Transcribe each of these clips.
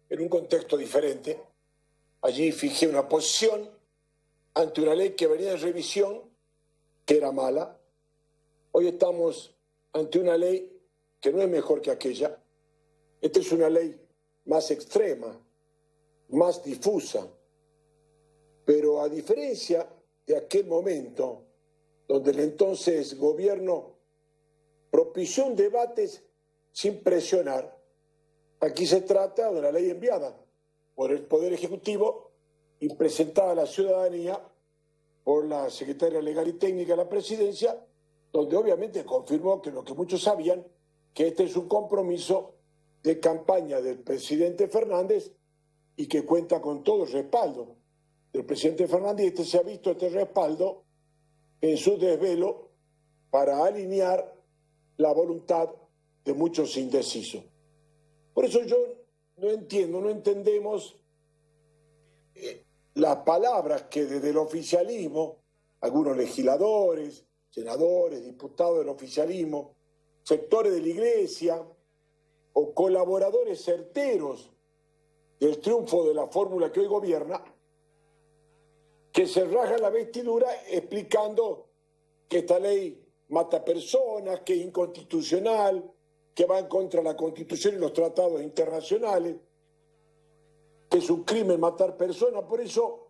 en un contexto diferente. Allí fijé una posición ante una ley que venía de revisión, que era mala. Hoy estamos ante una ley que no es mejor que aquella. Esta es una ley más extrema, más difusa, pero a diferencia de aquel momento donde el entonces gobierno propició un debate sin presionar, aquí se trata de una ley enviada por el Poder Ejecutivo y presentada a la ciudadanía por la Secretaria Legal y Técnica de la Presidencia, donde obviamente confirmó que lo que muchos sabían, que este es un compromiso de campaña del presidente Fernández y que cuenta con todo el respaldo del presidente Fernández, y se ha visto este respaldo en su desvelo para alinear la voluntad de muchos indecisos. Por eso yo no entiendo, no entendemos las palabras que desde el oficialismo, algunos legisladores, senadores, diputados del oficialismo, sectores de la iglesia o colaboradores certeros del triunfo de la fórmula que hoy gobierna, que se rajan la vestidura explicando que esta ley mata personas, que es inconstitucional, que va en contra de la Constitución y los tratados internacionales, que es un crimen matar personas. Por eso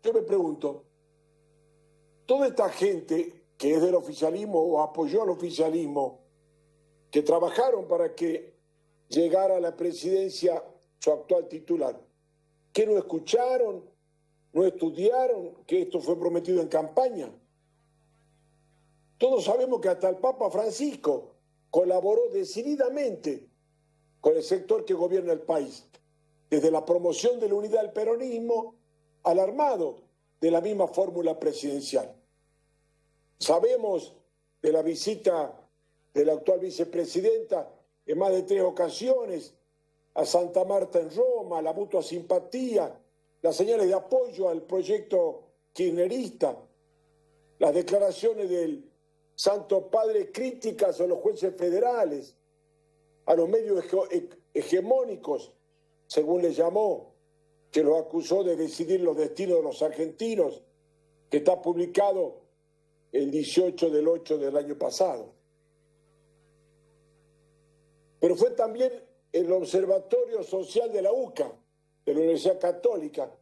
yo me pregunto, toda esta gente que es del oficialismo o apoyó al oficialismo, que trabajaron para que llegara a la presidencia su actual titular, que no escucharon, no estudiaron que esto fue prometido en campaña. Todos sabemos que hasta el Papa Francisco colaboró decididamente con el sector que gobierna el país, desde la promoción de la unidad del peronismo al armado de la misma fórmula presidencial. Sabemos de la visita de la actual vicepresidenta en más de 3 ocasiones a Santa Marta en Roma, la mutua simpatía, las señales de apoyo al proyecto kirchnerista, las declaraciones del Santo Padre críticas a los jueces federales, a los medios hegemónicos, según les llamó, que los acusó de decidir los destinos de los argentinos, que está publicado el 18/8 del año pasado. Pero fue también el Observatorio Social de la UCA, de la Universidad Católica,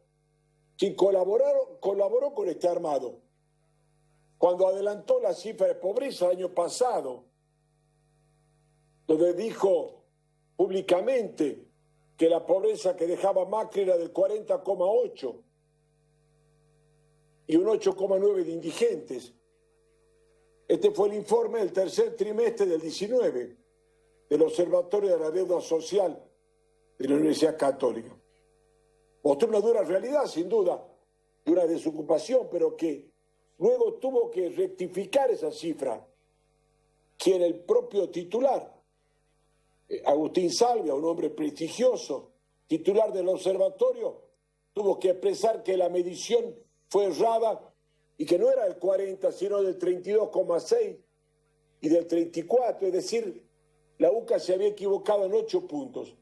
quien colaboró con este armado, cuando adelantó la cifra de pobreza el año pasado, donde dijo públicamente que la pobreza que dejaba Macri era del 40,8 y un 8,9 de indigentes. Este fue el informe del tercer trimestre del 19 del Observatorio de la Deuda Social de la Universidad Católica. Mostró una dura realidad, sin duda, de una desocupación, pero que luego tuvo que rectificar esa cifra, quien el propio titular, Agustín Salvia, un hombre prestigioso, titular del observatorio, tuvo que expresar que la medición fue errada y que no era del 40, sino del 32,6 y del 34, es decir, la UCA se había equivocado en 8 puntos.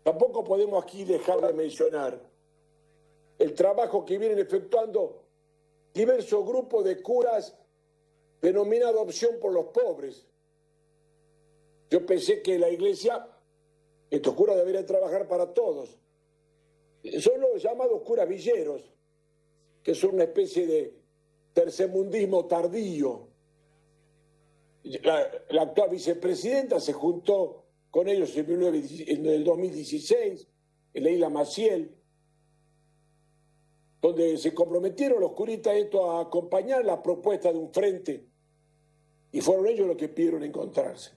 Tampoco podemos aquí dejar de mencionar el trabajo que vienen efectuando diversos grupos de curas denominada Opción por los Pobres. Yo pensé que la iglesia, estos curas deberían trabajar para todos. Son los llamados curas villeros, que son una especie de tercermundismo tardío. La actual vicepresidenta se juntó con ellos en el 2016, en la isla Maciel, donde se comprometieron los curitas a acompañar la propuesta de un frente, y fueron ellos los que pidieron encontrarse.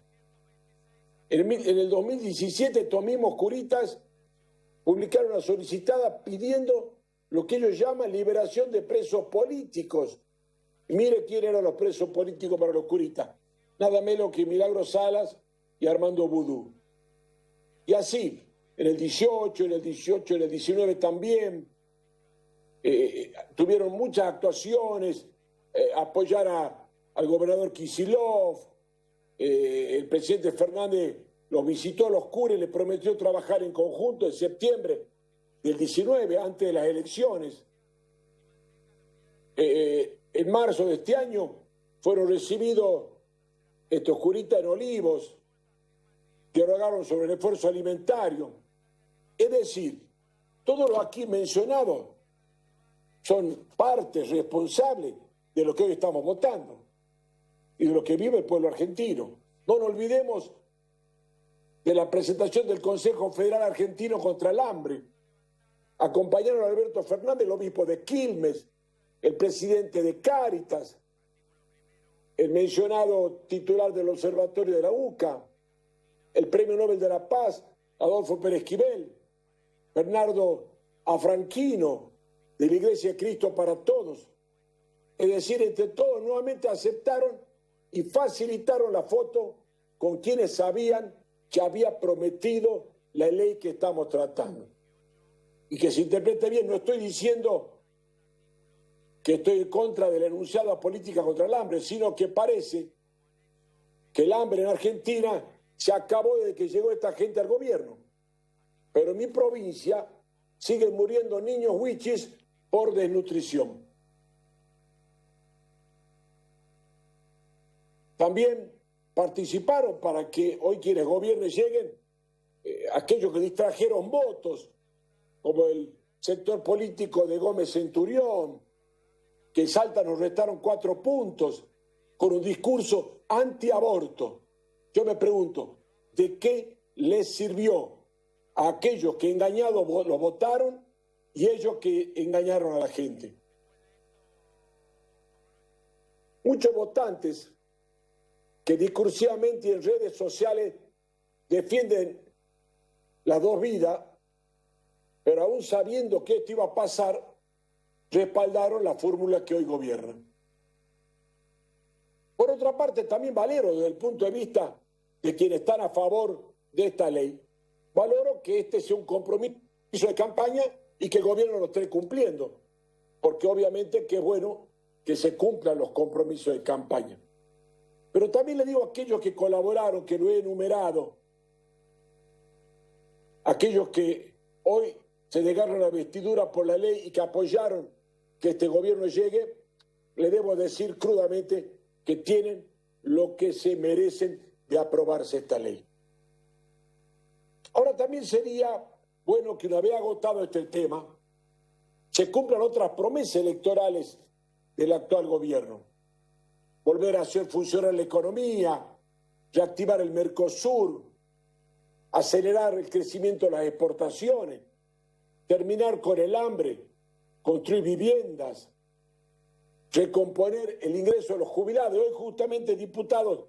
En el 2017 estos mismos curitas publicaron una solicitada pidiendo lo que ellos llaman liberación de presos políticos. Y mire quién eran los presos políticos para los curitas. Nada menos que Milagro Salas y Armando Vudú. Y así, en el 18, en el 18, en el 19 también, tuvieron muchas actuaciones, apoyar al gobernador Kicillof, el presidente Fernández los visitó a los curas y les prometió trabajar en conjunto en septiembre del 19, antes de las elecciones. En marzo de este año fueron recibidos estos curistas en Olivos, dialogaron sobre el esfuerzo alimentario. Es decir, todo lo aquí mencionado son partes responsables de lo que hoy estamos votando y de lo que vive el pueblo argentino. No nos olvidemos de la presentación del Consejo Federal Argentino contra el Hambre. Acompañaron a Alberto Fernández, el obispo de Quilmes, el presidente de Cáritas, el mencionado titular del Observatorio de la UCA, el Premio Nobel de la Paz, Adolfo Pérez Esquivel, Bernardo Afranquino, de la Iglesia de Cristo para Todos. Es decir, entre todos nuevamente aceptaron y facilitaron la foto con quienes sabían que había prometido la ley que estamos tratando. Y que se interprete bien, no estoy diciendo que estoy en contra de la enunciada política contra el hambre, sino que parece que el hambre en Argentina se acabó desde que llegó esta gente al gobierno. Pero en mi provincia siguen muriendo niños huichis por desnutrición. También participaron para que hoy quienes gobiernen lleguen aquellos que distrajeron votos, como el sector político de Gómez Centurión, que en Salta nos restaron 4 puntos con un discurso antiaborto. Yo me pregunto, ¿de qué les sirvió a aquellos que engañados lo votaron y ellos que engañaron a la gente? Muchos votantes que discursivamente en redes sociales defienden las dos vidas, pero aún sabiendo que esto iba a pasar, respaldaron la fórmula que hoy gobierna. Por otra parte, también valoro desde el punto de vista de quienes están a favor de esta ley, valoro que este sea un compromiso de campaña y que el gobierno lo esté cumpliendo, porque obviamente que es bueno que se cumplan los compromisos de campaña. Pero también le digo a aquellos que colaboraron, que lo he enumerado, aquellos que hoy se desgarran la vestidura por la ley y que apoyaron que este gobierno llegue, le debo decir crudamente que tienen lo que se merecen de aprobarse esta ley. Ahora también sería bueno que una vez agotado este tema, se cumplan otras promesas electorales del actual gobierno. Volver a hacer funcionar la economía, reactivar el Mercosur, acelerar el crecimiento de las exportaciones, terminar con el hambre, construir viviendas, recomponer el ingreso de los jubilados. Hoy justamente el diputado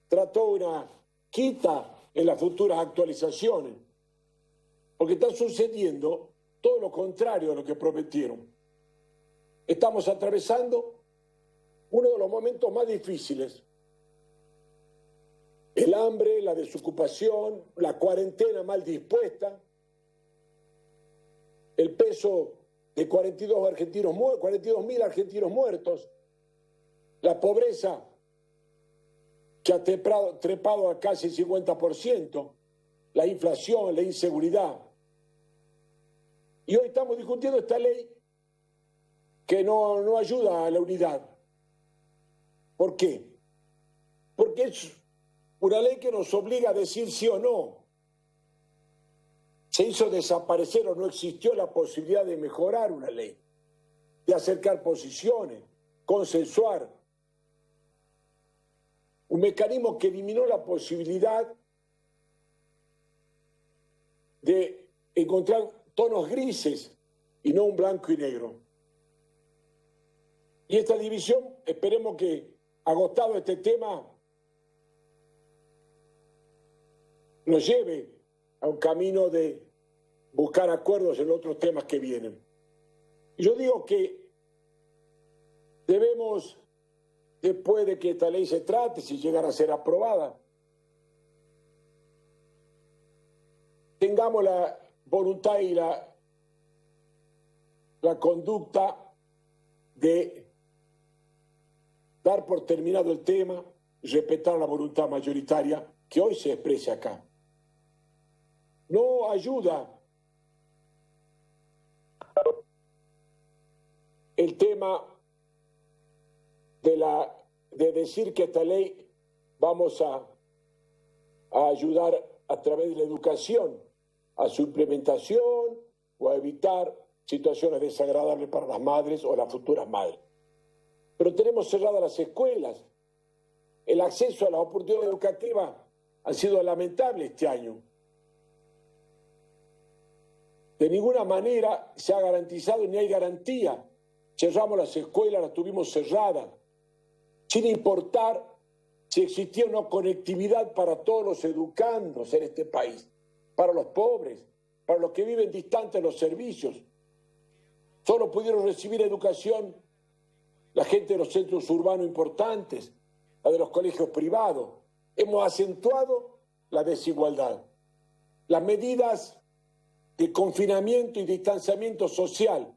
trató una quita en las futuras actualizaciones, porque está sucediendo todo lo contrario de lo que prometieron. Estamos atravesando uno de los momentos más difíciles. El hambre, la desocupación, la cuarentena mal dispuesta, el peso de 42.000 argentinos muertos, la pobreza que ha trepado a casi el 50%, la inflación, la inseguridad. Y hoy estamos discutiendo esta ley que no ayuda a la unidad. ¿Por qué? Porque es una ley que nos obliga a decir sí o no. Se hizo desaparecer o no existió la posibilidad de mejorar una ley, de acercar posiciones, consensuar. Un mecanismo que eliminó la posibilidad de encontrar tonos grises y no un blanco y negro. Y esta división, esperemos que, agotado este tema, nos lleve a un camino de buscar acuerdos en otros temas que vienen. Yo digo que debemos, después de que esta ley se trate, si llegara a ser aprobada, tengamos la voluntad y la conducta de dar por terminado el tema y respetar la voluntad mayoritaria que hoy se expresa acá. no ayuda el tema de decir que esta ley vamos a ayudar a través de la educación a su implementación o a evitar situaciones desagradables para las madres o las futuras madres. Pero tenemos cerradas las escuelas. El acceso a las oportunidades educativas ha sido lamentable este año. De ninguna manera se ha garantizado ni hay garantía. Cerramos las escuelas, las tuvimos cerradas, sin importar si existía una conectividad para todos los educandos en este país, para los pobres, para los que viven distantes de los servicios. Solo pudieron recibir educación la gente de los centros urbanos importantes, la de los colegios privados. Hemos acentuado la desigualdad. Las medidas de confinamiento y distanciamiento social,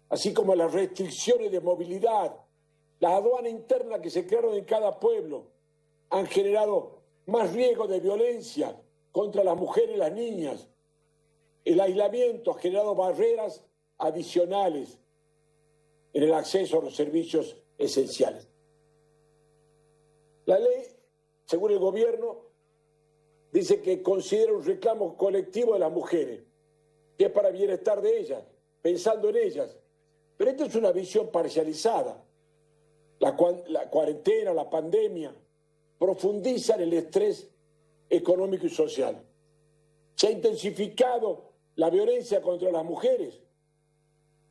así como las restricciones de movilidad, las aduanas internas que se crearon en cada pueblo, han generado más riesgo de violencia contra las mujeres y las niñas. El aislamiento ha generado barreras adicionales en el acceso a los servicios esenciales. La ley, según el gobierno, dice que considera un reclamo colectivo de las mujeres, que es para el bienestar de ellas, pensando en ellas. Pero esta es una visión parcializada. La cuarentena, la pandemia, profundizan el estrés económico y social. Se ha intensificado la violencia contra las mujeres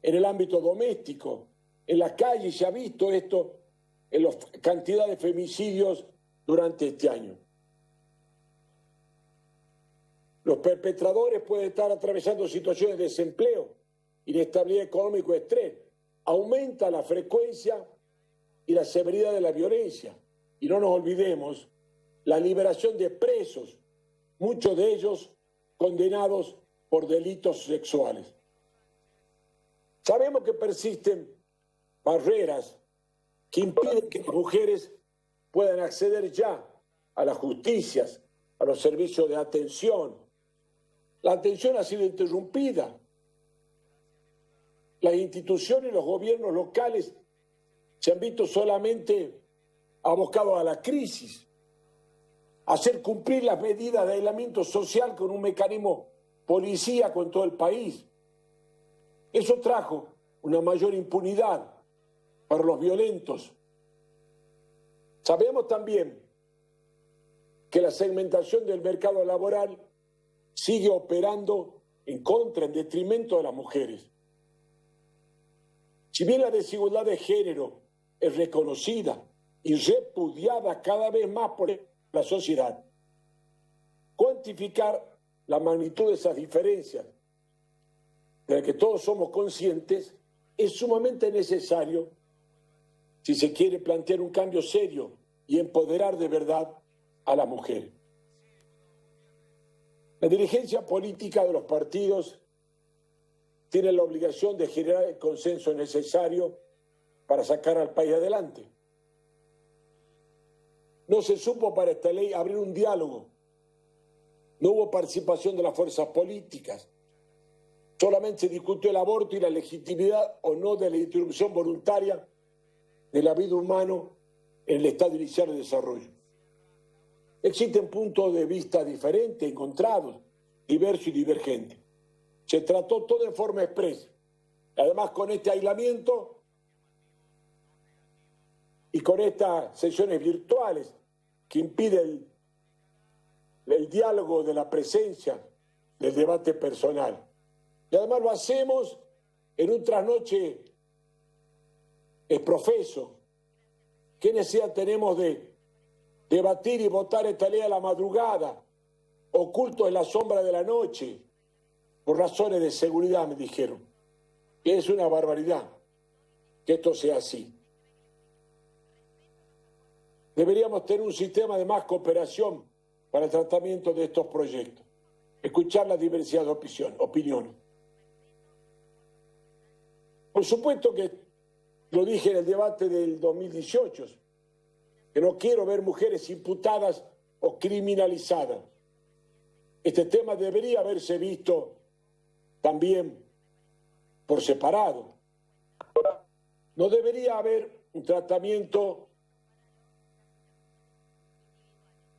en el ámbito doméstico. En las calles se ha visto esto en la cantidad de femicidios durante este año. Los perpetradores pueden estar atravesando situaciones de desempleo, inestabilidad económica y estrés. Aumenta la frecuencia y la severidad de la violencia. Y no nos olvidemos la liberación de presos, muchos de ellos condenados por delitos sexuales. Sabemos que persisten barreras que impiden que las mujeres puedan acceder ya a las justicias, a los servicios de atención. La atención ha sido interrumpida. Las instituciones y los gobiernos locales se han visto solamente abocados a la crisis, a hacer cumplir las medidas de aislamiento social con un mecanismo policíaco en todo el país. Eso trajo una mayor impunidad para los violentos. Sabemos también que la segmentación del mercado laboral sigue operando en contra, en detrimento de las mujeres. Si bien la desigualdad de género es reconocida y repudiada cada vez más por la sociedad, cuantificar la magnitud de esas diferencias, de las que todos somos conscientes, es sumamente necesario si se quiere plantear un cambio serio y empoderar de verdad a la mujer. La dirigencia política de los partidos tiene la obligación de generar el consenso necesario para sacar al país adelante. No se supo para esta ley abrir un diálogo. No hubo participación de las fuerzas políticas. Solamente se discutió el aborto y la legitimidad o no de la interrupción voluntaria de la vida humana en el estado inicial de desarrollo. Existen puntos de vista diferentes, encontrados, diversos y divergentes. Se trató todo en forma expresa. Además, con este aislamiento y con estas sesiones virtuales que impiden el diálogo de la presencia, del debate personal. Y además lo hacemos en un trasnoche profeso. ¿Qué necesidad tenemos de debatir y votar esta ley a la madrugada, ocultos en la sombra de la noche, por razones de seguridad, me dijeron? Que es una barbaridad que esto sea así. Deberíamos tener un sistema de más cooperación para el tratamiento de estos proyectos. Escuchar la diversidad de opiniones. Por supuesto que lo dije en el debate del 2018, que no quiero ver mujeres imputadas o criminalizadas. Este tema debería haberse visto también por separado. No debería haber un tratamiento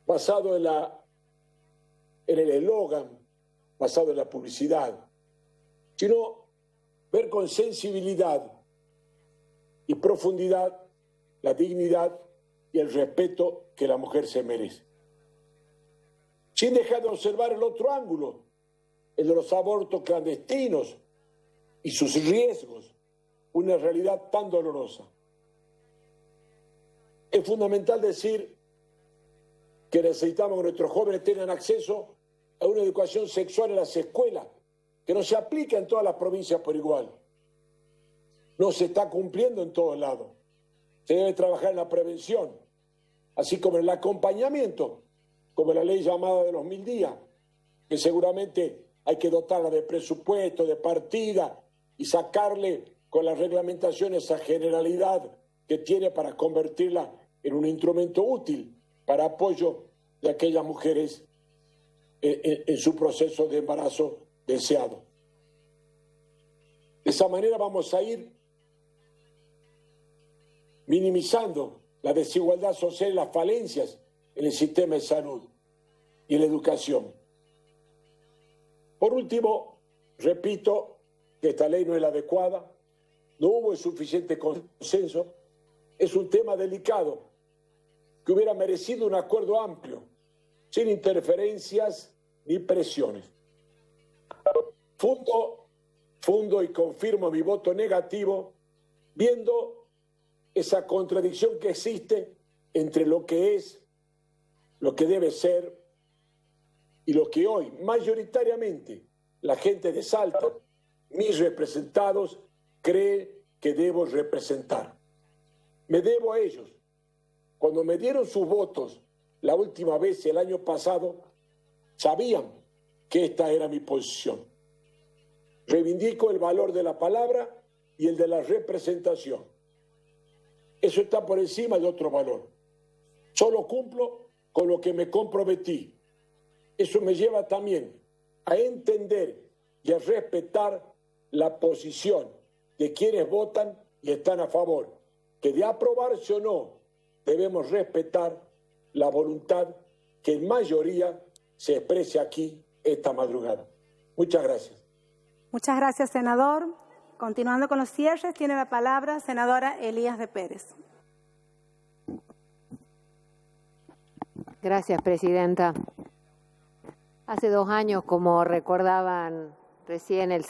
basado en el eslogan, basado en la publicidad, sino ver con sensibilidad y profundidad la dignidad y el respeto que la mujer se merece. Sin dejar de observar el otro ángulo, el de los abortos clandestinos y sus riesgos, una realidad tan dolorosa. Es fundamental decir que necesitamos que nuestros jóvenes tengan acceso a una educación sexual en las escuelas, que no se aplica en todas las provincias por igual. No se está cumpliendo en todos lados. Se debe trabajar en la prevención, así como en el acompañamiento, como la ley llamada de los 1000 días, que seguramente hay que dotarla de presupuesto, de partida y sacarle con la reglamentación esa generalidad que tiene para convertirla en un instrumento útil para apoyo de aquellas mujeres en su proceso de embarazo deseado. De esa manera vamos a ir minimizando la desigualdad social y las falencias en el sistema de salud y en la educación. Por último, repito que esta ley no es la adecuada, no hubo el suficiente consenso, es un tema delicado que hubiera merecido un acuerdo amplio, sin interferencias ni presiones. Fundo y confirmo mi voto negativo, viendo esa contradicción que existe entre lo que es, lo que debe ser y lo que hoy mayoritariamente la gente de Salta, mis representados, cree que debo representar. Me debo a ellos. Cuando me dieron sus votos la última vez, el año pasado, sabían que esta era mi posición. Reivindico el valor de la palabra y el de la representación. Eso está por encima de otro valor. Solo cumplo con lo que me comprometí. Eso me lleva también a entender y a respetar la posición de quienes votan y están a favor, que de aprobarse o no, debemos respetar la voluntad que en mayoría se exprese aquí esta madrugada. Muchas gracias. Muchas gracias, senador. Continuando con los cierres, tiene la palabra senadora Elías de Pérez. Gracias, presidenta. Hace 2 años, como recordaban recién el